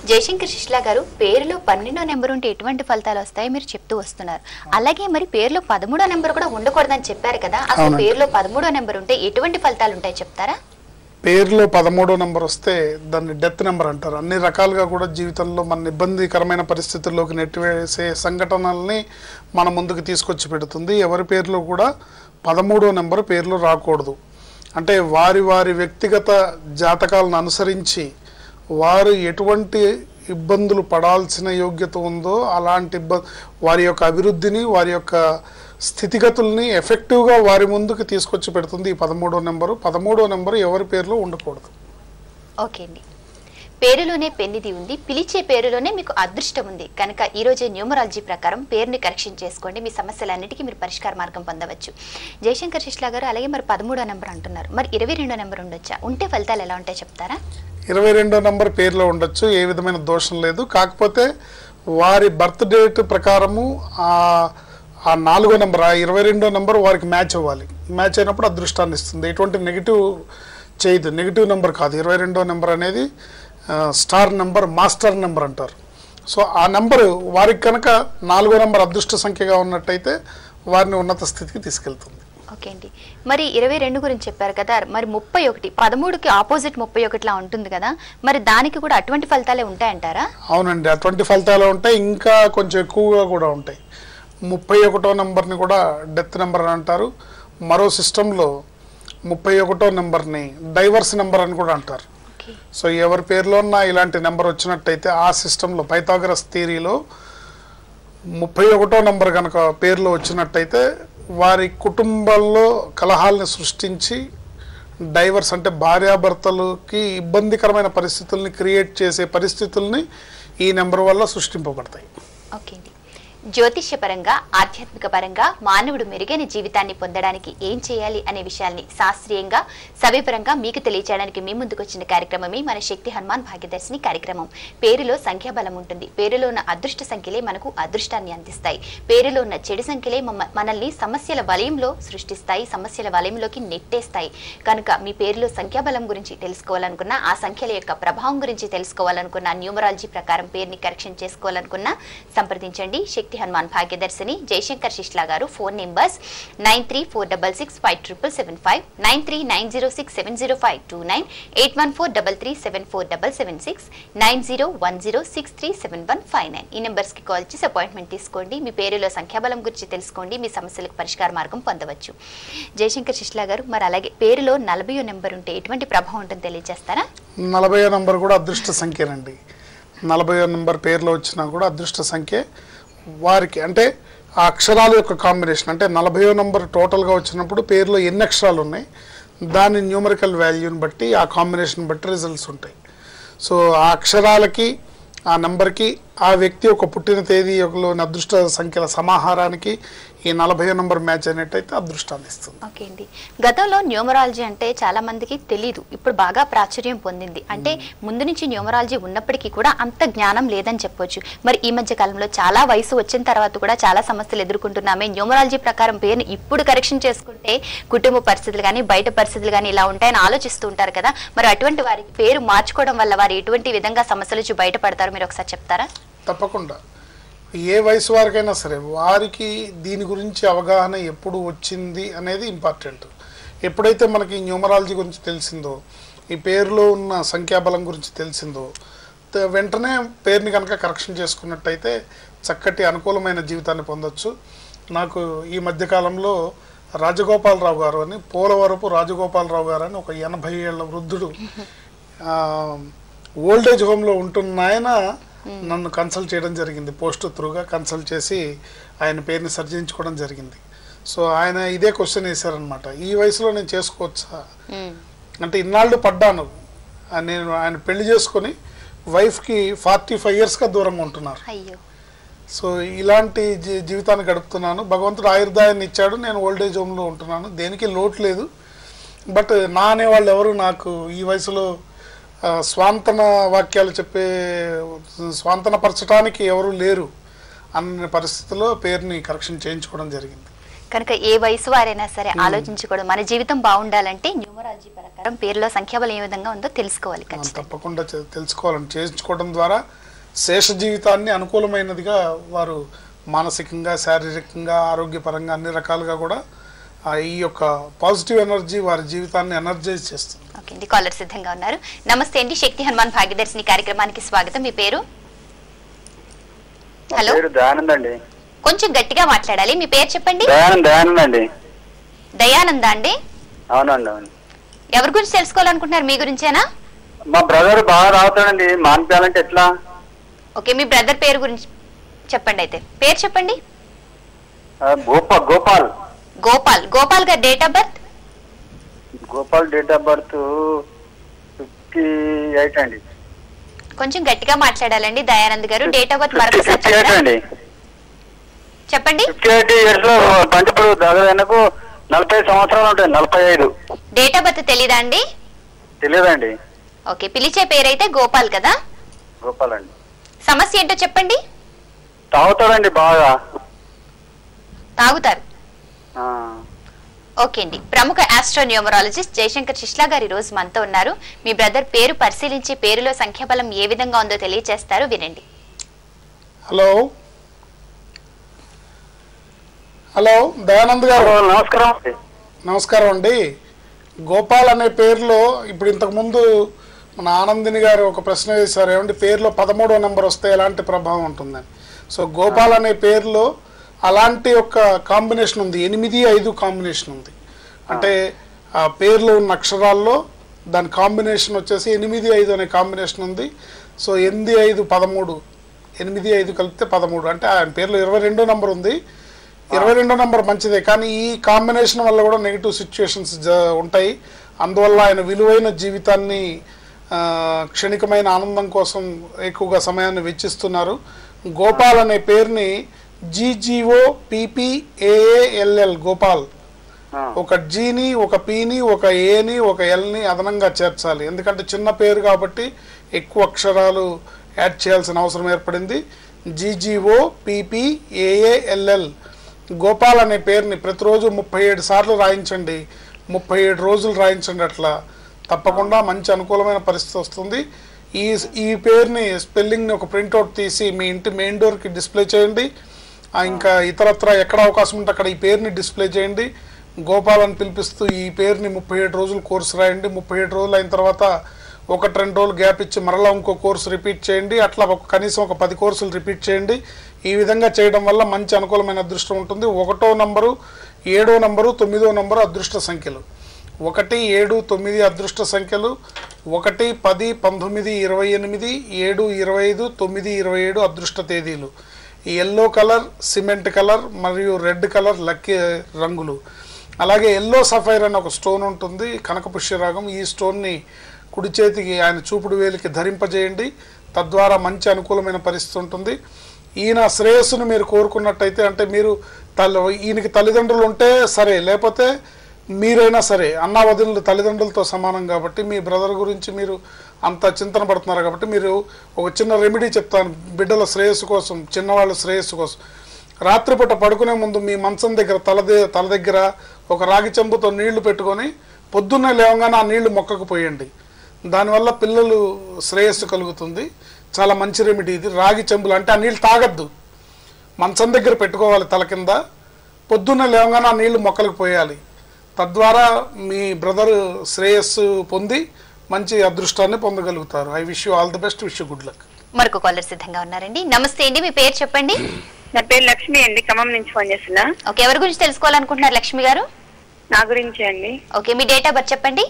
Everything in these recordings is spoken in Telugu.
జయశంకర్ శిష్లా గారు పేరులో 12వ నెంబర్ ఉంటే ఎటువంటి ఫలితాలు వస్తాయో మీరు చెప్తూ వస్తున్నారు. అలాగే మరి పేరులో 13వ నెంబర్ కూడా ఉండకూడదని చెప్పారు కదా, అసలు పేరులో 13వ నెంబర్ ఉంటే ఎటువంటి ఫలితాలు ఉంటాయి చెప్తారా? పేరులో 13వ నెంబర్ వస్తే దాన్ని డెత్ నెంబర్ అంటారు. అన్ని రకాలుగా కూడా జీవితంలో మన ఇబ్బందికరమైన పరిస్థితుల్లోకి నెట్టివేసే సంఘటనల్ని మన ముందుకు తీసుకొచ్చి పెడుతుంది. ఎవరి పేరులో కూడా 13వ నెంబర్ పేరులో రాకూడదు. అంటే వారి వారి వ్యక్తిగత జాతకాలను అనుసరించి వారు ఎటువంటి ఇబ్బందులు పడాల్సిన యోగ్యత ఉందో అలాంటి వారి యొక్క అభివృద్ధిని, వారి యొక్క స్థితిగతుల్ని ఎఫెక్టివ్గా వారి ముందుకు తీసుకొచ్చి పెడుతుంది ఈ 13వ నెంబరు. 13వ నెంబరు ఎవరి పేరులో ఉండకూడదు. ఓకే అండి. పేరులోనే పెన్నిది ఉంది, పిలిచే పేరులోనే మీకు అదృష్టం ఉంది కనుక ఈ రోజే న్యూమరాలజీ ప్రకారం పేరుని కరెక్షన్ చేసుకోండి, మీ సమస్యలన్నిటికీ మీరు పరిష్కార మార్గం పొందవచ్చు. జయశంకర్ శిష్లా గారు, అలాగే మరి 13వ నెంబర్ అంటున్నారు, మరి 22వ నెంబర్ ఉండొచ్చా? ఉంటే ఫలితాలు ఎలా ఉంటాయి చెప్తారా? 22వ నెంబర్ పేరులో ఉండొచ్చు, ఏ విధమైన దోషం లేదు. కాకపోతే వారి బర్త్ డేట్ ప్రకారము ఆ 4వ నెంబర్, ఆ 22వ నెంబర్ వారికి మ్యాచ్ అవ్వాలి. మ్యాచ్ అయినప్పుడు అదృష్టాన్ని ఇస్తుంది. ఎటువంటి నెగిటివ్ చేయదు, నెగిటివ్ నెంబర్ కాదు. 22వ నెంబర్ అనేది స్టార్ నెంబర్, మాస్టర్ నెంబర్ అంటారు. సో ఆ నెంబరు వారికి కనుక 4వ నెంబర్ అదృష్ట సంఖ్యగా ఉన్నట్టయితే వారిని ఉన్నత స్థితికి తీసుకెళ్తుంది. ఓకే అండి. మరి 22 గురించి చెప్పారు కదా, మరి 31, 13కి ఆపోజిట్ 31లా ఉంటుంది కదా, మరి దానికి కూడా అటువంటి ఫలితాలే ఉంటాయంటారా? అవునండి, అటువంటి ఫలితాలు ఉంటాయి, ఇంకా కొంచెం ఎక్కువగా కూడా ఉంటాయి. 31వ నెంబర్ని కూడా డెత్ నెంబర్ అని అంటారు. మరో సిస్టంలో 31వ నెంబర్ని డైవర్స్ నెంబర్ అని కూడా అంటారు. సో ఎవరి పేరులోన్నా ఇలాంటి నెంబర్ వచ్చినట్టయితే ఆ సిస్టంలో పైథాగరస్ థియరీలో 31వ నెంబర్ కనుక పేరులో వచ్చినట్టయితే వారి కుటుంబాల్లో కలహాలని సృష్టించి డైవర్స్ అంటే భార్యాభర్తలకి ఇబ్బందికరమైన పరిస్థితుల్ని క్రియేట్ చేసే పరిస్థితుల్ని ఈ నెంబర్ వల్ల సృష్టింపబడతాయి. ఓకే అండి. జ్యోతిష్యపరంగా, ఆధ్యాత్మిక పరంగా మానవుడు మెరుగైన జీవితాన్ని పొందడానికి ఏం చేయాలి అనే విషయాల్ని శాస్త్రీయంగా, సవివరంగా మీకు తెలియచేయడానికి మీ ముందుకు వచ్చిన కార్యక్రమమే మన శక్తి హనుమాన్ భాగ్యదర్శిని కార్యక్రమం. పేరులో సంఖ్యాబలం ఉంటుంది. పేరులో ఉన్న అదృష్ట సంఖ్యలే మనకు అదృష్టాన్ని అందిస్తాయి. పేరులో ఉన్న చెడు సంఖ్యలే మనల్ని సమస్యల వలయంలో సృష్టిస్తాయి, సమస్యల వలయంలోకి నెట్టేస్తాయి. కనుక మీ పేరులో సంఖ్యాబలం గురించి తెలుసుకోవాలనుకున్నా, ఆ సంఖ్యల యొక్క ప్రభావం గురించి తెలుసుకోవాలనుకున్నా, న్యూమరాలజీ ప్రకారం పేరుని కరెక్షన్ చేసుకోవాలనుకున్నా సంప్రదించండి. శక్తి హనుమాన్ భాగ్యదర్శిని జయశంకర్ శిష్లా గారు. Phone numbers 9346657775, 9390670529, 8143374776, 9010637159. ఈ నెంబర్స్ కి కాల్ చేసి అపాయింట్మెంట్ తీసుకోండి. మీ పేరులో సంఖ్యాబలం గురించి తెలుసుకోండి, మీ సమస్యలకు పరిష్కార మార్గం పొందవచ్చు. జయశంకర్ శిష్లా గారు, మరి అలాగే పేరులో 40వ నెంబర్ ఉంటే ఎటువంటి ప్రభావం ఉంటుందో తెలియజేస్తారా? 40వ నెంబర్ కూడా అదృష్ట సంఖ్యనండి. 40వ నెంబర్ పేరులో వచ్చినా కూడా అదృష్ట సంఖ్య వారికి. అంటే ఆ అక్షరాల యొక్క కాంబినేషన్, అంటే 40వ నెంబర్ టోటల్గా వచ్చినప్పుడు పేరులో ఎన్ని అక్షరాలు ఉన్నాయి దాని న్యూమరికల్ వాల్యూని బట్టి, ఆ కాంబినేషన్ బట్టి రిజల్ట్స్ ఉంటాయి. సో ఆ అక్షరాలకి, ఆ నెంబర్కి, ఆ వ్యక్తి యొక్క పుట్టిన తేదీలోని అదృష్ట సంఖ్యల సమాహారానికి ఈ 40వ నెంబర్ మ్యాచ్ అయినట్టయితే అదృష్టాన్ని ఇస్తుంది. ఓకే అండి. గతంలో న్యూమరాలజీ అంటే చాలా మందికి తెలీదు, ఇప్పుడు బాగా ప్రాచుర్యం పొందింది. అంటే ముందు నుంచి న్యూమరాలజీ ఉన్నప్పటికీ కూడా అంత జ్ఞానం లేదని చెప్పొచ్చు. మరి ఈ మధ్య కాలంలో చాలా వయసు వచ్చిన తర్వాత కూడా చాలా సమస్యలు ఎదుర్కొంటున్నామే. న్యూమరాలజీ ప్రకారం పేరుని ఇప్పుడు కరెక్షన్ చేసుకుంటే కుటుంబ పరిస్థితులు కానీ, బయట పరిస్థితులు కానీ ఇలా ఉంటాయని ఆలోచిస్తూ ఉంటారు కదా, మరి అటువంటి వారికి పేరు మార్చుకోవడం వల్ల వారు ఎటువంటి విధంగా సమస్యల నుంచి బయటపడతారు, మీరు ఒకసారి చెప్తారా? తప్పకుండా. ఏ వయసు వారికైనా సరే వారికి దీని గురించి అవగాహన ఎప్పుడు వచ్చింది అనేది ఇంపార్టెంట్. ఎప్పుడైతే మనకి న్యూమరాలజీ గురించి తెలిసిందో, ఈ పేరులో ఉన్న సంఖ్యాబలం గురించి తెలిసిందో, వెంటనే పేరుని కనుక కరెక్షన్ చేసుకున్నట్టయితే చక్కటి అనుకూలమైన జీవితాన్ని పొందొచ్చు. నాకు ఈ మధ్యకాలంలో రాజగోపాలరావు గారు అని, పోలవరపు రాజగోపాలరావు గారు అని ఒక 80 ఏళ్ల వృద్ధుడు ఓల్డేజ్ హోమ్లో ఉంటున్న ఆయన నన్ను కన్సల్ట్ చేయడం జరిగింది. పోస్ట్ త్రూగా కన్సల్ట్ చేసి ఆయన పేరుని సర్జించుకోవడం జరిగింది. సో ఆయన ఇదే క్వశ్చన్ వేశారనమాట, ఈ వయసులో నేను చేసుకోవచ్చా అంటే, ఇన్నాళ్ళు పడ్డాను నేను. ఆయన పెళ్లి చేసుకొని వైఫ్కి 45 ఇయర్స్గా దూరంగా ఉంటున్నారు. సో ఇలాంటి జీవితాన్ని గడుపుతున్నాను. భగవంతుడు ఆయుర్దాయాన్ని ఇచ్చాడు, నేను ఓల్డేజ్ హోమ్లో ఉంటున్నాను, దేనికి లోటు లేదు. బట్ నా అనేవాళ్ళు ఎవరు నాకు ఈ వయసులో స్వాంతన వాక్యాలు చెప్పే, స్వాంతన పరచడానికి ఎవరు లేరు అన్న పరిస్థితిలో పేరుని కరెక్షన్ చేయించుకోవడం జరిగింది. కనుక ఏ వయసు వారైనా సరే ఆలోచించుకోవడం, మన జీవితం బాగుండాలంటే న్యూమరాలజీ ప్రకారం పేరులో సంఖ్యాబలం ఏ విధంగా ఉందో తెలుసుకోవాలి. తప్పకుండా తెలుసుకోవాలని చేయించుకోవడం ద్వారా శేష జీవితాన్ని అనుకూలమైనదిగా వారు మానసికంగా, శారీరకంగా, ఆరోగ్యపరంగా అన్ని రకాలుగా కూడా ఈ యొక్క పాజిటివ్ ఎనర్జీ వారి జీవితాన్ని ఎనర్జైజ్ చేస్తుంది. ఓకే అండి, కాలర్ సిద్ధంగా ఉన్నారు. నమస్తే అండి, శక్తి హనుమాన్ భాగ్యదర్శిని కార్యక్రమానికి స్వాగతం. మీ పేరు? హలో, దయానంద్ అండి. కొంచెం గట్టిగా మాట్లాడాలి. మీ పేరు చెప్పండి. దయానంద్ అండి. దయానంద అండి? అవునండి, అవును. ఎవరి గురించి తెలుసుకోవాలనుకుంటున్నారు? మీ గురించేనా? మా బ్రదర్ బాగా రావుతాడండి, మానిపించాలంటే ఎట్లా? ఓకే, మీ బ్రదర్ పేరు గురించి చెప్పండి. అయితే పేరు చెప్పండి. గోపాల్. గోపాల్. గోపాల్ గారి date of birth? Gopal date of birth 58 అండి. కొంచెం గట్టిగా మాట్లాడాలండి దయానంద్ గారు. డేట్ ఆఫ్ బర్త్ మరొకసారి చెప్పండి. 58 ఇయర్స్ లో పంచప్పుడు దగ్గరకు 40 సంవత్సరాలు ఉంటాయి. 45. డేట్ ఆఫ్ బర్త్ తెలీదా అండి? తెలియదండి. ఓకే, పిలిచే పేరైతే గోపాల్ కదా? గోపాల్ అండి. సమస్య ఏంటో చెప్పండి. తాగుతాడండి, బాగా తాగుతారు. ఓకే అండి, ప్రముఖ ఆస్ట్రోన్యూమరాలజిస్ట్ జయశంకర్ శిష్లా గారు ఈ రోజు మనతో ఉన్నారు. మీ బ్రదర్ పేరు పరిశీలించి పేరులో సంఖ్యాబలం ఏ విధంగా ఉందో తెలియజేస్తారు, వినండి. హలో హలో దయానంద్ గారు. నమస్కారం. నమస్కారం అండి. గోపాల్ అనే పేరులో ఇప్పుడు ఇంతకుముందు మన ఆనందిని గారు ఒక ప్రశ్న వేశారు, ఏమంటే పేరులో 13వ నెంబర్ వస్తే ఎలాంటి ప్రభావం ఉంటుందని. సో గోపాల్ అనే పేరులో అలాంటి ఒక కాంబినేషన్ ఉంది, 8-5 కాంబినేషన్ ఉంది. అంటే ఆ పేర్లో ఉన్న అక్షరాల్లో దాని కాంబినేషన్ వచ్చేసి 8-5 అనే కాంబినేషన్ ఉంది. సో 8-5 13, 8-5 కలిపితే 13, అంటే ఆయన పేరులో 22వ నెంబర్ ఉంది. 22వ నెంబర్ మంచిదే, కానీ ఈ కాంబినేషన్ వల్ల కూడా నెగిటివ్ సిచ్యువేషన్స్ ఉంటాయి. అందువల్ల ఆయన విలువైన జీవితాన్ని, క్షణికమైన ఆనందం కోసం ఎక్కువగా సమయాన్ని వెచ్చిస్తున్నారు. గోపాల్ అనే పేరుని GGOPPAALL గోపాల్, ఒక జీని, ఒక పీని, ఒక ఏని, ఒక ఎల్ని అదనంగా చేర్చాలి. ఎందుకంటే చిన్న పేరు కాబట్టి ఎక్కువ అక్షరాలు యాడ్ చేయాల్సిన అవసరం ఏర్పడింది. GGOPPAALL గోపాల్ అనే పేరుని ప్రతిరోజు 37 సార్లు రాయించండి, 37 రోజులు రాయించండి. అట్లా తప్పకుండా మంచి అనుకూలమైన పరిస్థితి వస్తుంది. ఈ పేరుని స్పెల్లింగ్ని ఒక ప్రింట్అవుట్ తీసి మీ ఇంటి మెయిన్ డోర్కి డిస్ప్లే చేయండి. ఇంకా ఇతరత్ర ఎక్కడ అవకాశం ఉంటే అక్కడ ఈ పేరుని డిస్ప్లే చేయండి. గోపాల్ అని పిలిపిస్తూ ఈ పేరుని 37 రోజులు కోర్సు రాయండి. 37 రోజులు అయిన తర్వాత 1-2 రోజులు గ్యాప్ ఇచ్చి మరలా ఇంకో కోర్సు రిపీట్ చేయండి. అట్లా కనీసం ఒక 10 కోర్సులు రిపీట్ చేయండి. ఈ విధంగా చేయడం వల్ల మంచి అనుకూలమైన అదృష్టం ఉంటుంది. 1వ నంబరు, 7వ నంబరు, 9వ నంబరు అదృష్ట సంఖ్యలు. 1, 7, 9 అదృష్ట సంఖ్యలు. 1, 10, 19, 28, 7, 25, 9, 27 అదృష్ట తేదీలు. ఈ ఎల్లో కలర్, సిమెంట్ కలర్ మరియు రెడ్ కలర్ లక్కీ రంగులు. అలాగే ఎల్లో సఫైర్ అని ఒక స్టోన్ ఉంటుంది, కనకపుష్యరాగం. ఈ స్టోన్ని కుడి చేతికి ఆయన చూపుడు వేలికి ధరింపజేయండి. తద్వారా మంచి అనుకూలమైన పరిస్థితి ఉంటుంది. ఈయన శ్రేయస్సును మీరు కోరుకున్నట్టయితే, అంటే మీరు ఈయనకి తల్లిదండ్రులు ఉంటే సరే, లేకపోతే మీరైనా సరే, అన్నా వదినలు తల్లిదండ్రులతో సమానం కాబట్టి మీ బ్రదర్ గురించి మీరు అంత చింతన పడుతున్నారు కాబట్టి మీరు ఒక చిన్న రెమెడీ చెప్తాను బిడ్డల శ్రేయస్సు కోసం, చిన్నవాళ్ళ శ్రేయస్సు కోసం. రాత్రిపూట పడుకునే ముందు మీ మంచం దగ్గర తల దగ్గర ఒక రాగి చెంబుతో నీళ్లు పెట్టుకొని పొద్దున్నే లేవగానే ఆ నీళ్లు మొక్కకు పోయండి. దానివల్ల పిల్లలు శ్రేయస్సు కలుగుతుంది. చాలా మంచి రెమెడీ ఇది. రాగి చెంబులు అంటే ఆ నీళ్ళు తాగద్దు, మంచం దగ్గర పెట్టుకోవాలి తల కింద. పొద్దున్నే లేవగానే ఆ నీళ్లు మొక్కలకు పోయాలి. తద్వారా మీ బ్రదర్ శ్రేయస్సు పొంది మంచి అదృష్టాన్ని పొందగలుగుతారు. I wish you all the best, wish you good luck. మరొక కాలర్ సిద్ధంగా ఉన్నారండి. నమస్తే అండి, మీ పేరు చెప్పండి. నా పేరు లక్ష్మి అండి, ఖమ్మం నుంచి ఫోన్ చేస్తున్నా. ఓకే, ఎవరి గురించి తెలుసుకోవాలనుకుంటున్నారు లక్ష్మి గారు? నా గురించి అండి. Okay, me date of birth చెప్పండి.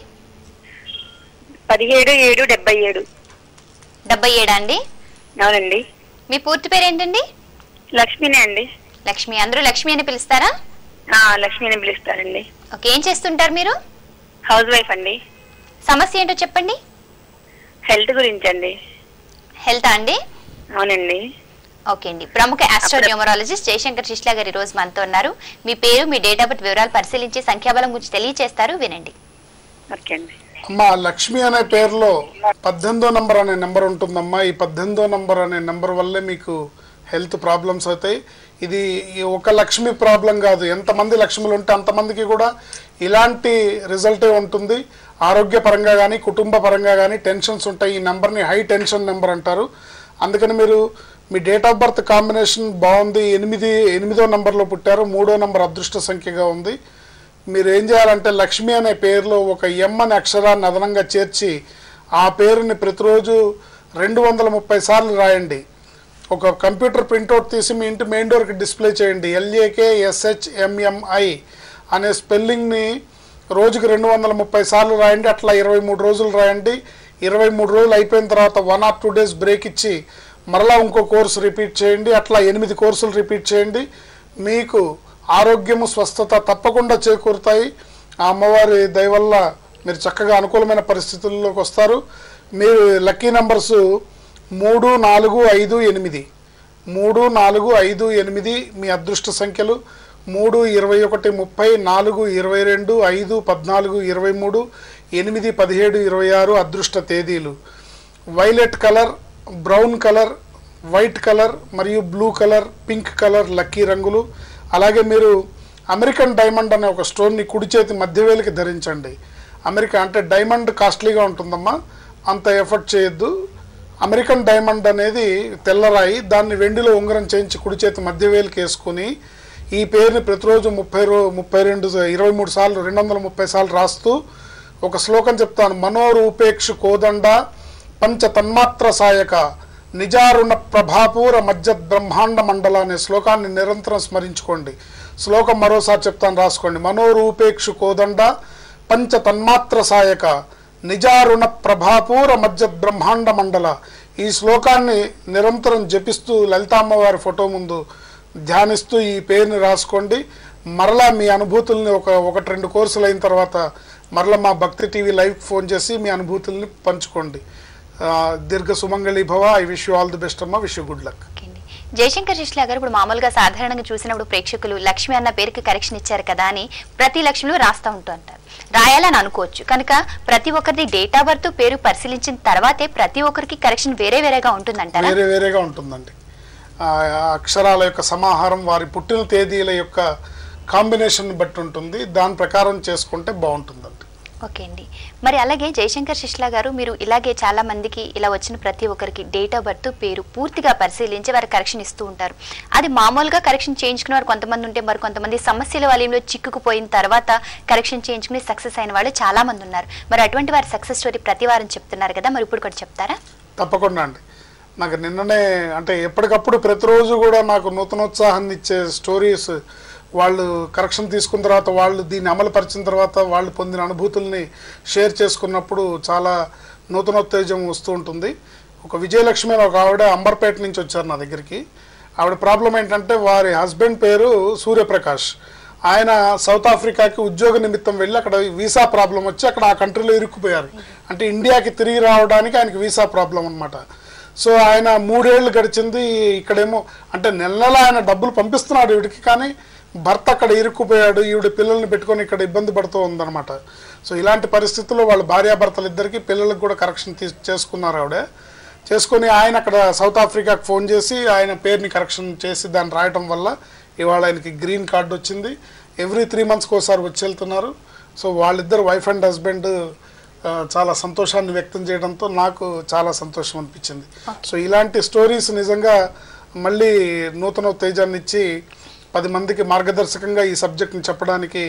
17/7/77. 77 అండి? అవునండి. మీ పూర్తి పేరు ఏంటండి? లక్ష్మినే అండి. లక్ష్మి. అందరూ లక్ష్మి అని పిలుస్తారా? లక్ష్మి అని పిలుస్తారండి. ఓకే, ఏం చేస్తుంటారు మీరు? హౌస్ వైఫ్ అండి. సమస్య ఏంటో చెప్పండి. హెల్త్ గురించి అండి. హెల్త్ అండి? అవునండి. ఓకే అండి, ప్రముఖ ఆస్ట్రోన్యూమరాలజిస్ట్ జయశంకర్ శిష్లా గారు ఈ రోజు మనతో ఉన్నారు. మీ పేరు, మీ డేట్ ఆఫ్ బర్త్ వివరాలు పరిశీలించి సంఖ్యాబలం గురించి తెలియజేస్తారు, వినండి. ఓకే అండి. అమ్మా, లక్ష్మి అనే పేరులో 18వ నంబర్ అనే నెంబర్ ఉంటుందమ్మా. ఈ 18వ నంబర్ అనే నెంబర్ వల్లే మీకు హెల్త్ ప్రాబ్లమ్స్ అవుతాయి. ఇది ఒక లక్ష్మి ప్రాబ్లం కాదు, ఎంతమంది లక్ష్ములు ఉంటే అంతమందికి కూడా ఇలాంటి రిజల్టే ఉంటుంది. ఆరోగ్యపరంగా కానీ కుటుంబ పరంగా కానీ టెన్షన్స్ ఉంటాయి. ఈ నెంబర్ని హై టెన్షన్ నెంబర్ అంటారు. అందుకని మీరు మీ డేట్ ఆఫ్ బర్త్ కాంబినేషన్ బాగుంది, 8వ నెంబర్లో పుట్టారు, 3వ నెంబర్ అదృష్ట సంఖ్యగా ఉంది. మీరు ఏం చేయాలంటే లక్ష్మి అనే పేరులో ఒక ఎం అనే అక్షరాన్ని అదనంగా చేర్చి ఆ పేరుని ప్రతిరోజు 230 సార్లు రాయండి. ఒక కంప్యూటర్ ప్రింట్అవుట్ తీసి మీ ఇంటి మెయిన్ డోర్కి డిస్ప్లే చేయండి. LAKSHMMI అనే స్పెల్లింగ్ని రోజుకి 230 సార్లు రాయండి. అట్లా 23 రోజులు రాయండి. 23 రోజులు అయిపోయిన తర్వాత 1 or 2 days బ్రేక్ ఇచ్చి మరలా ఇంకో కోర్సు రిపీట్ చేయండి. అట్లా 8 కోర్సులు రిపీట్ చేయండి. మీకు ఆరోగ్యము స్వస్థత తప్పకుండా చేకూరుతాయి. ఆ అమ్మవారి దయ వల్ల మీరు చక్కగా అనుకూలమైన పరిస్థితుల్లోకి వస్తారు. మీరు లక్కీ నెంబర్స్ 3, 4, 5, 8. 3, 4, 5, 8 మీ అదృష్ట సంఖ్యలు. 3, 21, 30, 4, 22, 5, 14, 23, 8, 17, 26 అదృష్ట తేదీలు. Violet colour, brown colour, white colour మరియు blue colour, pink colour lucky రంగులు. అలాగే మీరు అమెరికన్ డైమండ్ అనే ఒక స్టోన్ని కుడి చేతి మధ్యవేలికి ధరించండి. అమెరికా అంటే డైమండ్ కాస్ట్లీగా ఉంటుందమ్మా, అంత ఎఫర్ట్ చేయొద్దు. అమెరికన్ డైమండ్ అనేది తెల్లరాయి, దాన్ని వెండిలో ఉంగరం చేయించి కుడి చేతి మధ్యవేలికి వేసుకుని ఈ పేరుని ప్రతిరోజు 23 సార్లు 230 సార్లు రాస్తూ ఒక శ్లోకం చెప్తాను. మనోరూపేక్షు కోదండ పంచ తన్మాత్ర సాయక నిజారుణ ప్రభాపూర మధ్య బ్రహ్మాండ మండల అనే శ్లోకాన్ని నిరంతరం స్మరించుకోండి. శ్లోకం మరోసారి చెప్తాను, రాసుకోండి. మనోరూపేక్షు కోదండ పంచ తన్మాత్ర సాయక నిజారుణ ప్రభాపూర మధ్య బ్రహ్మాండ మండల. ఈ శ్లోకాన్ని నిరంతరం జపిస్తూ లలితామ్మవారి ఫోటో ముందు ధ్యానిస్తూ ఈ పేరుని రాసుకోండి. మరలా మీ అనుభూతుల్ని 1-2 కోర్సులు అయిన తర్వాత మరలా మా భక్తి టీవీ లైవ్ ఫోన్ చేసి మీ అనుభూతుల్ని పంచుకోండి. దీర్ఘ సుమంగళి భవ. I wish you all the best అమ్మా. Wish you good luck. Jayashankar Shishla garu, ఇప్పుడు మామూలుగా సాధారణంగా చూసినప్పుడు ప్రేక్షకులు లక్ష్మి అన్న పేరుకి కరెక్షన్ ఇచ్చారు కదా అని ప్రతి లక్ష్మిలో రాస్తూ ఉంటారు. రాయాలని అనుకోవచ్చు, కనుక ప్రతి ఒక్కరిది డేట్ ఆఫ్ బర్త్ పేరు పరిశీలించిన తర్వాతే ప్రతి ఒక్కరికి కరెక్షన్ వేరేగా ఉంటుందంటారా? వేరేగా ఉంటుందండి. అక్షరాల యొక్క సమాహారం వారి పుట్టిన తేదీల యొక్క కాంబినేషన్ బట్టి ఉంటుంది. దాని ప్రకారం చేసుకుంటే బాగుంటుందండి. ఓకే అండి. మరి అలాగే జయశంకర్ శిష్లా గారు, మీరు ఇలాగే చాలా మందికి ఇలా వచ్చిన ప్రతి ఒక్కరికి డేట్ ఆఫ్ బర్త్ పేరు పూర్తిగా పరిశీలించి వారు కరెక్షన్ ఇస్తూ ఉంటారు. అది మామూలుగా కరెక్షన్ చేయించుకునే వారు కొంతమంది ఉంటే, మరి కొంతమంది సమస్యల వలయంలో చిక్కుకుపోయిన తర్వాత కరెక్షన్ చేయించుకుని సక్సెస్ అయిన వాళ్ళు చాలా మంది ఉన్నారు. మరి అటువంటి వారి సక్సెస్ స్టోరీ ప్రతి వారం చెప్తున్నారు కదా, మరి ఇప్పుడు కూడా చెప్తారా? తప్పకుండా అండి. నాకు నిన్ననే అంటే ఎప్పటికప్పుడు ప్రతిరోజు కూడా నాకు నూతనోత్సాహాన్ని ఇచ్చే స్టోరీస్, వాళ్ళు కరెక్షన్ తీసుకున్న తర్వాత వాళ్ళు దీన్ని అమలుపరిచిన తర్వాత వాళ్ళు పొందిన అనుభూతుల్ని షేర్ చేసుకున్నప్పుడు చాలా నూతనోత్తేజం వస్తూ ఉంటుంది. ఒక విజయలక్ష్మి అని ఒక ఆవిడ అంబర్పేట నుంచి వచ్చారు నా దగ్గరికి. ఆవిడ ప్రాబ్లం ఏంటంటే వారి హస్బెండ్ పేరు సూర్యప్రకాష్. ఆయన సౌత్ ఆఫ్రికాకి ఉద్యోగ నిమిత్తం వెళ్ళి అక్కడ వీసా ప్రాబ్లం వచ్చి అక్కడ ఆ కంట్రీలో ఇరుక్కుపోయారు. అంటే ఇండియాకి తిరిగి రావడానికి ఆయనకి వీసా ప్రాబ్లం అనమాట. సో ఆయన 3 ఏళ్ళు గడిచింది. ఇక్కడేమో అంటే నెల ఆయన డబ్బులు పంపిస్తున్నాడు ఈవిడికి, కానీ భర్త అక్కడ ఇరుక్కుపోయాడు. ఈవిడ పిల్లల్ని పెట్టుకొని ఇక్కడ ఇబ్బంది పడుతూ ఉందన్నమాట. సో ఇలాంటి పరిస్థితుల్లో వాళ్ళ భార్యాభర్తలు ఇద్దరికి పిల్లలకు కూడా కరెక్షన్ చేసుకున్నారు. ఆవిడ చేసుకొని ఆయన అక్కడ సౌత్ ఆఫ్రికాకి ఫోన్ చేసి ఆయన పేరుని కరెక్షన్ చేసి దాన్ని రాయటం వల్ల ఇవాళ ఆయనకి గ్రీన్ కార్డు వచ్చింది. ఎవ్రీ 3 monthsకి ఒకసారి వచ్చి వెళ్తున్నారు. సో వాళ్ళిద్దరు వైఫ్ అండ్ హస్బెండ్ చాలా సంతోషాన్ని వ్యక్తం చేయడంతో నాకు చాలా సంతోషం అనిపించింది. సో ఇలాంటి స్టోరీస్ నిజంగా మళ్ళీ నూతనోత్తేజాన్ని ఇచ్చి 10 మందికి మార్గదర్శకంగా ఈ సబ్జెక్ట్ని చెప్పడానికి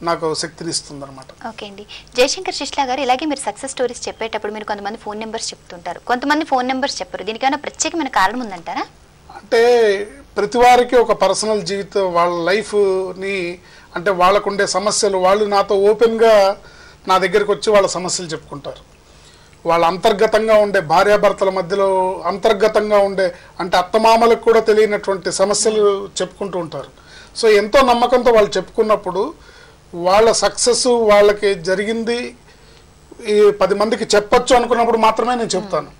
నాకు శక్తినిస్తుంది అనమాట. ఓకే అండి. జయశంకర్ శిష్లా గారు, ఇలాగే మీరు సక్సెస్ స్టోరీస్ చెప్పేటప్పుడు మీరు కొంతమంది ఫోన్ నెంబర్స్ చెప్తుంటారు, కొంతమంది ఫోన్ నెంబర్స్ చెప్పరు. దీనికైనా ప్రత్యేకమైన కారణం ఉందంటారా? అంటే ప్రతి వారికి ఒక పర్సనల్ జీవితం, వాళ్ళ లైఫ్ని అంటే వాళ్ళకుండే సమస్యలు వాళ్ళు నాతో ఓపెన్గా నా దగ్గరికి వచ్చి వాళ్ళ సమస్యలు చెప్పుకుంటారు. వాళ్ళ అంతర్గతంగా ఉండే భార్యాభర్తల మధ్యలో అంతర్గతంగా ఉండే అంటే అత్తమామలకు కూడా తెలియనటువంటి సమస్యలు చెప్పుకుంటూ ఉంటారు. సో ఎంతో నమ్మకంతో వాళ్ళు చెప్పుకున్నప్పుడు వాళ్ళ సక్సెస్ వాళ్ళకి జరిగింది ఈ 10 మందికి చెప్పొచ్చు అనుకున్నప్పుడు మాత్రమే నేను చెప్తాను.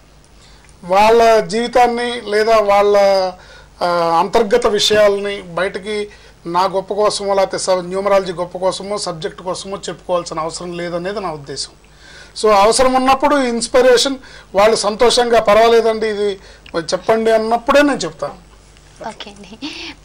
వాళ్ళ జీవితాన్ని లేదా వాళ్ళ అంతర్గత విషయాలని బయటకి నా గొప్ప కోసమో లేకపోతే న్యూమరాలజీ గొప్ప కోసమో సబ్జెక్ట్ కోసమో చెప్పుకోవాల్సిన అవసరం లేదనేది నా ఉద్దేశం. సో అవసరం ఉన్నప్పుడు ఇన్స్పిరేషన్ వాళ్ళు సంతోషంగా పర్వాలేదండి ఇది చెప్పండి అన్నప్పుడే నేను చెప్తాను. ఓకే అండి.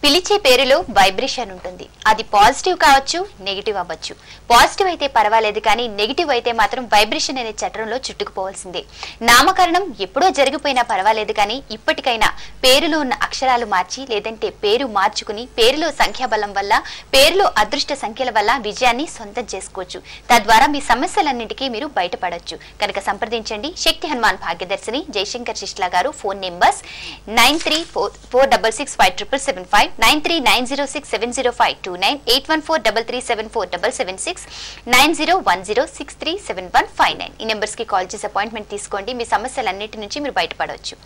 పిలిచే పేరులో వైబ్రేషన్ ఉంటుంది. అది పాజిటివ్ కావచ్చు, నెగిటివ్ అవ్వచ్చు. పాజిటివ్ అయితే పర్వాలేదు, కానీ నెగిటివ్ అయితే మాత్రం వైబ్రేషన్ అనే చట్రంలో చుట్టుకుపోవాల్సిందే. నామకరణం ఎప్పుడో జరిగిపోయినా పర్వాలేదు, కానీ ఇప్పటికైనా పేరులో ఉన్న అక్షరాలు మార్చి, లేదంటే పేరు మార్చుకుని పేరులో సంఖ్యాబలం వల్ల, పేరులో అదృష్ట సంఖ్యల వల్ల విజయాన్ని సొంతం చేసుకోవచ్చు. తద్వారా మీ సమస్యలన్నింటికీ మీరు బయటపడవచ్చు. కనుక సంప్రదించండి శక్తి హనుమాన్ భాగ్యదర్శిని జయశంకర్ శిష్లా గారు. Phone numbers 9346657775, 9390670529, 8143374776, 9010637159. ఈ నెంబర్స్ కి కాల్ చేసి అపాయింట్మెంట్ తీసుకోండి. మీ సమస్యలన్నిటి నుంచి మీరు బయటపడవచ్చు.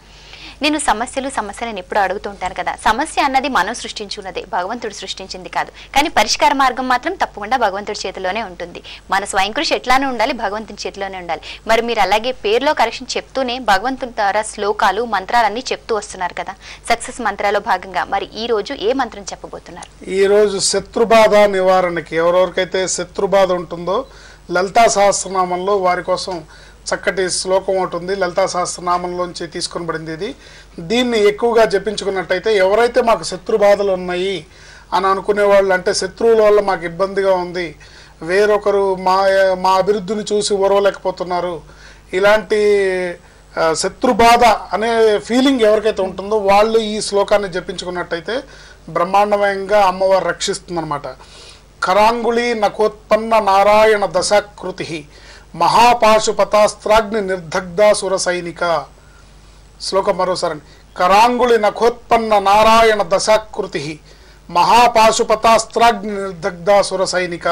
నేను సమస్యలను ఎప్పుడు అడుగుతూ ఉంటాను కదా, సమస్య అన్నది మనం సృష్టించుకున్నదే, భగవంతుడు సృష్టించింది కాదు. కానీ పరిష్కార మార్గం మాత్రం తప్పకుండా భగవంతుడి చేతిలోనే ఉంటుంది. మన స్వయం కృషి ఎట్లానే ఉండాలి, భగవంతుని చేతిలోనే ఉండాలి. మరి మీరు అలాగే పేరులో కరెక్షన్ చెప్తూనే భగవంతుని ద్వారా శ్లోకాలు మంత్రాలన్నీ చెప్తూ వస్తున్నారు కదా, సక్సెస్ మంత్రాలో భాగంగా మరి ఈ రోజు ఏ మంత్రం చెప్పబోతున్నారు? ఈ రోజు శత్రుబాధ నివారణకి ఎవరెవరికైతే శత్రుబాధ ఉంటుందో లలితా సహస్రనామంలో వారి కోసం చక్కటి శ్లోకం ఉంటుంది. లలితా సహస్రనామంలోంచి తీసుకొనబడింది ఇది. దీన్ని ఎక్కువగా జపించుకున్నట్టయితే ఎవరైతే మాకు శత్రు బాధలు ఉన్నాయి అని అనుకునే వాళ్ళు, అంటే శత్రువుల వల్ల మాకు ఇబ్బందిగా ఉంది, వేరొకరు మా అభివృద్ధిని చూసి ఓర్వలేకపోతున్నారు, ఇలాంటి శత్రు బాధ అనే ఫీలింగ్ ఎవరికైతే ఉంటుందో వాళ్ళు ఈ శ్లోకాన్ని జపించుకున్నట్టయితే బ్రహ్మాండమయంగా అమ్మవారు రక్షిస్తుందన్నమాట. కరాంగుళి నకోత్పన్న నారాయణ దశాకృతి మహాపాశుపతాస్త్రాగ్ని నిర్దగ్ధా సురసైనిక. శ్లోకం మరోసారి. కరాంగుళి నఖోత్పన్న నారాయణ దశాకృతి మహాపాశుపతాస్త్రాగ్ని నిర్దగ్ధా సురసైనిక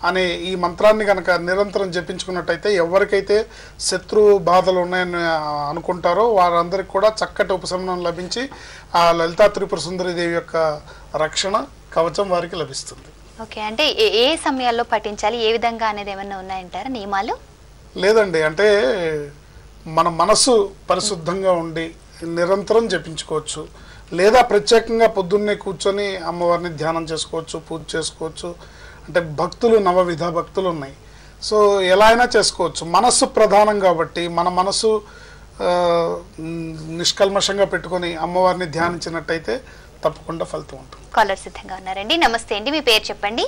అనే ఈ మంత్రాన్ని కనుక నిరంతరం జపించుకున్నట్టయితే ఎవరికైతే శత్రు బాధలు ఉన్నాయని అనుకుంటారో వారందరికీ కూడా చక్కటి ఉపశమనం లభించి ఆ లలితా త్రిపుర సుందరి దేవి యొక్క రక్షణ కవచం వారికి లభిస్తుంది. ఓకే, అంటే ఏ సమయాల్లో పఠించాలి, ఏ విధంగా అనేది ఏమన్నా ఉన్నాయంటారా నియమాలు? లేదండి, అంటే మన మనసు పరిశుద్ధంగా ఉండి నిరంతరం జపించుకోవచ్చు, లేదా ప్రత్యేకంగా పొద్దున్నే కూర్చొని అమ్మవారిని ధ్యానం చేసుకోవచ్చు, పూజ చేసుకోవచ్చు. అంటే భక్తులు నవవిధ భక్తులు ఉన్నాయి. సో ఎలా అయినా చేసుకోవచ్చు. మనస్సు ప్రధానం కాబట్టి మన మనసు నిష్కల్మషంగా పెట్టుకొని అమ్మవారిని ధ్యానించినట్టయితే తప్పకుండా ఫలితం ఉంటుంది. కాలర్ సిద్ధంగా ఉన్నారండి. నమస్తే అండి, మీ పేరు చెప్పండి.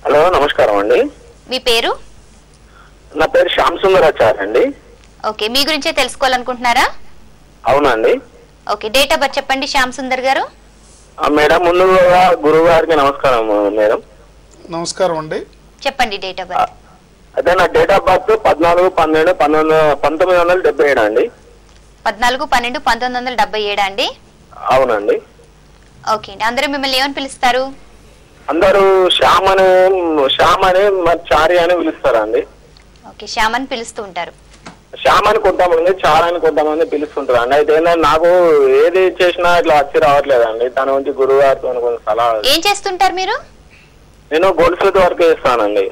హలో, నమస్కారం అండి. మీ పేరు? నా పేరు శ్యామ్ సుందరాచార్య అండి. ఓకే, మీ గురించే తెలుసుకోవాలనుకుంటున్నారా? అవునండి. ఓకే, డేట్ ఆఫ్ బర్త్ చెప్పండి శ్యామ్ సుందర్ గారు. మేడం, ముందుగా గురువు గారికి నమస్కారం మేడం. నమస్కారం అండి. చెప్పండి డేట్ ఆఫ్ బర్త్. అదే నా డేట్ ఆఫ్ బర్త్ 14/12/1977 అండి. 14/12/1977 అండి. అవునండి. ఓకే అండి, అందరూ మిమ్మల్ని ఏమని పిలుస్తారు? అందరూ శ్యామ్ అని మరి చారి అని పిలుస్తారండి. ఓకే, శ్యామ్ అని పిలుస్తూ ఉంటారు. శ్యామ్ అని కొంతమంది, చారి అని కొంతమంది పిలుస్తుంటారు అండి. అయితే నాకు ఏది చేసినా ఇట్లా వచ్చి రావట్లేదండి. దాని గురించి గురువు గారితో కొంచెం సలహా. ఏం చేస్తుంటారు మీరు? నేను గోల్డ్ స్మిత్ వర్క్ చేస్తానండి.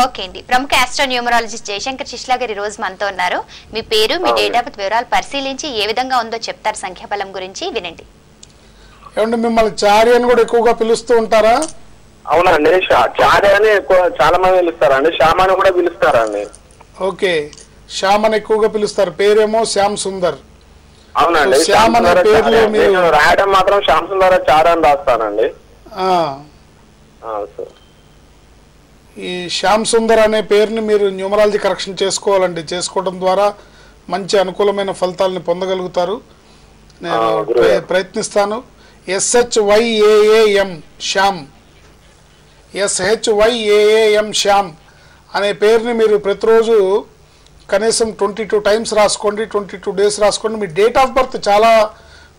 ఓకే అండి, ప్రముఖ ఆస్ట్రోన్యూమరాలజిస్ట్ జయశంకర్ శిష్లా గారు ఈ రోజు మనతో ఉన్నారు. మీ పేరు, మీ డేట్ ఆఫ్ బర్త్ వివరాలు పరిశీలించి ఏ విధంగా ఉందో చెప్తారు సంఖ్యాబలం గురించి, వినండి. ఏమంటే మిమ్మల్ని చారి అని కూడా ఎక్కువగా పిలుస్తూ ఉంటారా? అవునండి, చారి అని ఎక్కువ చాలా మంది పిలుస్తారండి. శ్యామ్ అని కూడా పిలుస్తారండి. ఓకే, శ్యామ్ అని ఎక్కువగా పిలుస్తారు. పేరేమో శ్యామ్ సుందర్. అవునండి. శ్యామ్ అనే పేర్లు మీరు రాయడం మాత్రం శ్యామ్ సుందరాచార్య అని రాస్తానండి. ఈ శ్యామ్ సుందర్ అనే పేరుని మీరు న్యూమరాలజీ కరెక్షన్ చేసుకోవాలండి. చేసుకోవడం ద్వారా మంచి అనుకూలమైన ఫలితాలని పొందగలుగుతారు. నేను ప్రయత్నిస్తాను. SHYAAM శ్యామ్, SHYAAM శ్యామ్ అనే పేరుని మీరు ప్రతిరోజు కనీసం 22 టైమ్స్ రాసుకోండి, 22 డేస్ రాసుకోండి. మీ డేట్ ఆఫ్ బర్త్ చాలా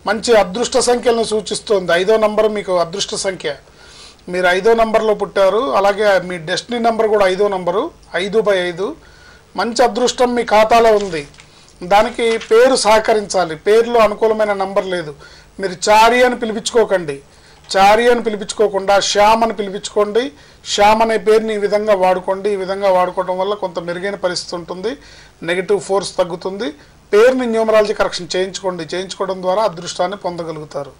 మంచి అదృష్ట సంఖ్యలను సూచిస్తుంది. 5వ నంబర్ మీకు అదృష్ట సంఖ్య. మీరు 5వ నంబర్లో పుట్టారు. అలాగే మీ డెస్టినీ నెంబర్ కూడా 5వ నంబరు, 5/5. మంచి అదృష్టం మీ ఖాతాలో ఉంది. దానికి పేరు సహకరించాలి. పేరులో అనుకూలమైన నంబర్ లేదు. మీరు చారి అని పిలిపించుకోకండి. చారి అని పిలిపించుకోకుండా శ్యామ్ అని పిలిపించుకోండి. శ్యామ్ అనే పేరుని ఈ విధంగా వాడుకోండి. ఈ విధంగా వాడుకోవడం వల్ల కొంత మెరుగైన పరిస్థితి ఉంటుంది. నెగిటివ్ ఫోర్స్ తగ్గుతుంది. పేరుని న్యూమరాలజీ కరెక్షన్ చేయించుకోండి. చేయించుకోవడం ద్వారా అదృష్టాన్ని పొందగలుగుతారు.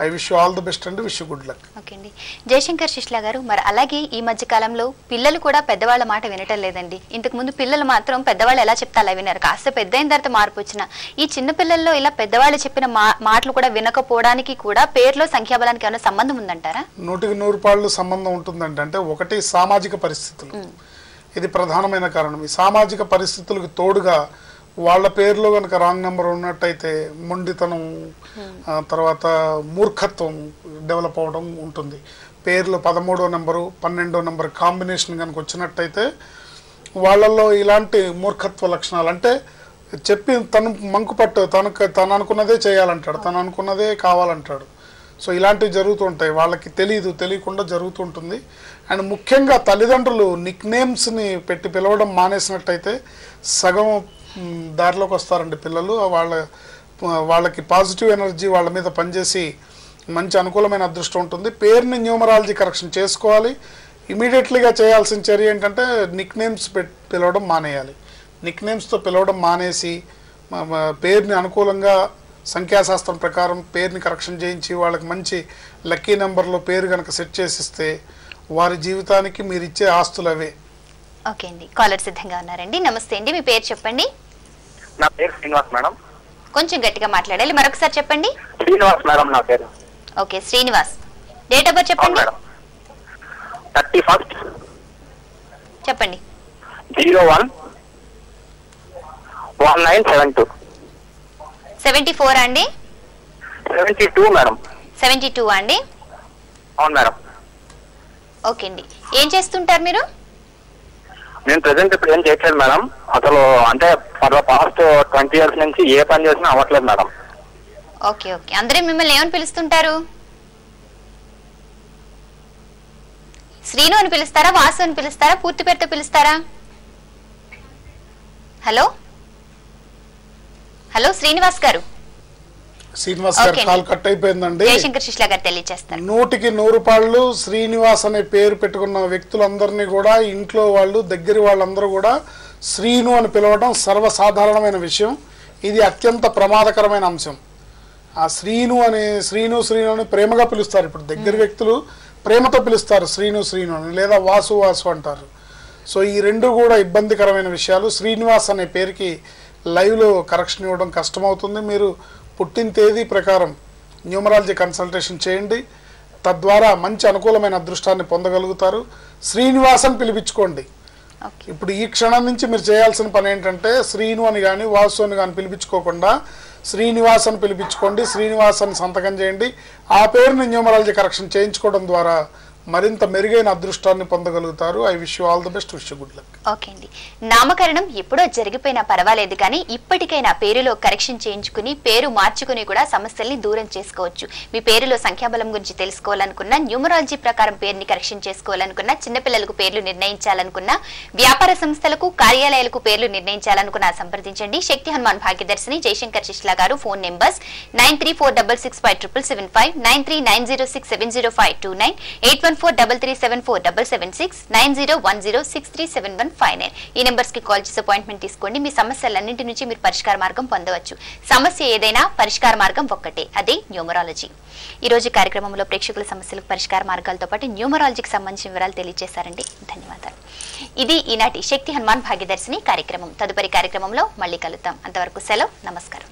I wish you all the best అండి, wish you good luck. Okay అండి. జయశంకర్ శిష్లా గారు, మరి అలాగే ఈ మధ్య కాలంలో పిల్లలు కూడా పెద్దవాళ్ళ మాట వినటం లేదండి. ఇంతకు ముందు పిల్లలు మాత్రం పెద్దవాళ్ళు ఎలా చెప్తే అలా విన్నారు, కాస్త పెద్ద అయిన తర్వాత మార్పు వచ్చిన ఈ చిన్న పిల్లల్లో ఇలా పెద్దవాళ్ళు చెప్పిన మాటలు కూడా వినకపోవడానికి కూడా పేరులో సంఖ్యాబలానికి ఏమైనా సంబంధం ఉందంటారా? 100% సంబంధం ఉంటుందండి. అంటే ఒకటి సామాజిక పరిస్థితులు, ఇది ప్రధానమైన కారణం. ఈ సామాజిక పరిస్థితులకు తోడుగా వాళ్ళ పేరులో కనుక రాంగ్ నెంబర్ ఉన్నట్టయితే మొండితనం, తర్వాత మూర్ఖత్వం డెవలప్ అవ్వడం ఉంటుంది. పేర్లు 13వ నెంబరు 12వ నెంబర్ కాంబినేషన్ కనుక వచ్చినట్టయితే వాళ్ళల్లో ఇలాంటి మూర్ఖత్వ లక్షణాలు, అంటే చెప్పి తను మంకుపట్టు, తను అనుకున్నదే చేయాలంటాడు, తను అనుకున్నదే కావాలంటాడు. సో ఇలాంటివి జరుగుతూ ఉంటాయి, వాళ్ళకి తెలియకుండా జరుగుతుంటుంది. అండ్ ముఖ్యంగా తల్లిదండ్రులు నిక్ నేమ్స్ని పెట్టి పిలవడం మానేసినట్టయితే సగం దారిలోకి వస్తారండి పిల్లలు. వాళ్ళకి పాజిటివ్ ఎనర్జీ వాళ్ళ మీద పనిచేసి మంచి అనుకూలమైన అదృష్టం ఉంటుంది. పేరుని న్యూమరాలజీ కరెక్షన్ చేసుకోవాలి. ఇమీడియట్లీగా చేయాల్సిన చర్య ఏంటంటే నిక్ నేమ్స్ పిలవడం మానేయాలి. నిక్ నేమ్స్తో పిలవడం మానేసి పేరుని అనుకూలంగా సంఖ్యాశాస్త్రం ప్రకారం పేరుని కరెక్షన్ చేయించి వాళ్ళకి మంచి లక్కీ నెంబర్లో పేరు కనుక సెట్ చేసిస్తే వారి జీవితానికి మీరు ఇచ్చే ఆస్తులు అవే. ఓకే అండి, కాలర్ సిద్ధంగా ఉన్నారండి. నమస్తే అండి, మీ పేరు చెప్పండి. నా పేరు శ్రీనివాస్ మేడం. కొంచెం గట్టిగా మాట్లాడాలి, మరొకసారి చెప్పండి. శ్రీనివాస్ మేడం నా పేరు. Okay Srinivas, date of birth చెప్పండి. 31 చెప్పండి. 01/1972. 74 అండి? 72 మేడం. 72 అండి? అవును మేడం. ఓకే అండి, ఏం చేస్తుంటారు మీరు? నేను ప్రెసెంట్ ఇప్పుడు ఏం చేయట్లేదు మేడం. అసలు అంటే ఫర్ ద పాస్ట్ 20 years నుంచి ఏ పని చేసినా అవ్వట్లేదు మేడం. ఓకే ఓకే, అందరూ మిమ్మల్ని ఏమని పిలుస్తుంటారు? శ్రీను అని పిలుస్తారా, వాసు అని పిలుస్తారా, పూర్తి పేరుతో పిలుస్తారా? హలో హలో శ్రీనివాస్ గారు. శ్రీనివాస్ గారు కాల్ కట్ అయిపోయిందండి. జయశంకర్ శిష్లా గారు తెలియజేస్తారు. 100% శ్రీనివాస్ అనే పేరు పెట్టుకున్న వ్యక్తులందరినీ కూడా ఇంట్లో వాళ్ళు దగ్గర వాళ్ళందరూ కూడా శ్రీను అని పిలవడం సర్వసాధారణమైన విషయం. ఇది అత్యంత ప్రమాదకరమైన అంశం. ఆ శ్రీను అని ప్రేమగా పిలుస్తారు. ఇప్పుడు దగ్గర వ్యక్తులు ప్రేమతో పిలుస్తారు శ్రీను అని, లేదా వాసు అంటారు. సో ఈ రెండు కూడా ఇబ్బందికరమైన విషయాలు. శ్రీనివాస్ అనే పేరుకి లైవ్లో కరెక్షన్ ఇవ్వడం కష్టమవుతుంది. మీరు పుట్టిన తేదీ ప్రకారం న్యూమరాలజీ కన్సల్టేషన్ చేయండి, తద్వారా మంచి అనుకూలమైన అదృష్టాన్ని పొందగలుగుతారు. శ్రీనివాసన్ పిలిపించుకోండి. ఇప్పుడు ఈ క్షణం నుంచి మీరు చేయాల్సిన పని ఏంటంటే శ్రీను అని కానీ వాసు అని కానీ పిలిపించుకోకుండా శ్రీనివాసన్ పిలిపించుకోండి. శ్రీనివాసన్ సంతకం చేయండి. ఆ పేరుని న్యూమరాలజీ కరెక్షన్ చేయించుకోవడం ద్వారా మరింత మెరుగైన అదృష్టాన్ని పొందగలుగుతారు. I wish you all the best, wish you good luck. Okay అండి, నామకరణం ఎప్పుడో జరిగిపోయినా పర్వాలేదు కానీ ఇప్పటికైనా పేరులో కరెక్షన్ చేయించుకుని పేరు మార్చుకుని కూడా సమస్యల్ని దూరం చేసుకోవచ్చు. మీ పేరులో సంఖ్యాబలం గురించి తెలుసుకోవాలనుకున్నా, న్యూమరాలజీ ప్రకారం పేరుని కరెక్షన్ చేసుకోవాలనుకున్నా, చిన్నపిల్లలకు పేర్లు నిర్ణయించాలనుకున్నా, వ్యాపార సంస్థలకు కార్యాలయాలకు పేర్లు నిర్ణయించాలనుకున్నా సంప్రదించండి. శక్తి హనుమాన్ భాగ్యదర్శిని జయశంకర్ శిష్లా గారు. Phone numbers 9346657755, 9390670529, 8143374776, 9010637159. ఈ నెంబర్స్ కి కాల్ చేసి అపాయింట్మెంట్ తీసుకోండి. మీ సమస్యలన్నింటి నుంచి మీరు పరిష్కార మార్గం పొందవచ్చు. సమస్య ఏదైనా పరిష్కార మార్గం ఒక్కటే, అదే న్యూమరాలజీ. ఈ రోజు కార్యక్రమంలో ప్రేక్షకుల సమస్యలకు పరిష్కార మార్గాలతో పాటు న్యూమరాలజీకి సంబంధించిన వివరాలు తెలియజేశారండి. ధన్యవాదాలు. ఇది ఈనాటి శక్తి హనుమాన్ భాగ్యదర్శిని కార్యక్రమం. తదుపరి కార్యక్రమంలో మళ్ళీ కలుద్దాం. అంతవరకు సెలవు, నమస్కారం.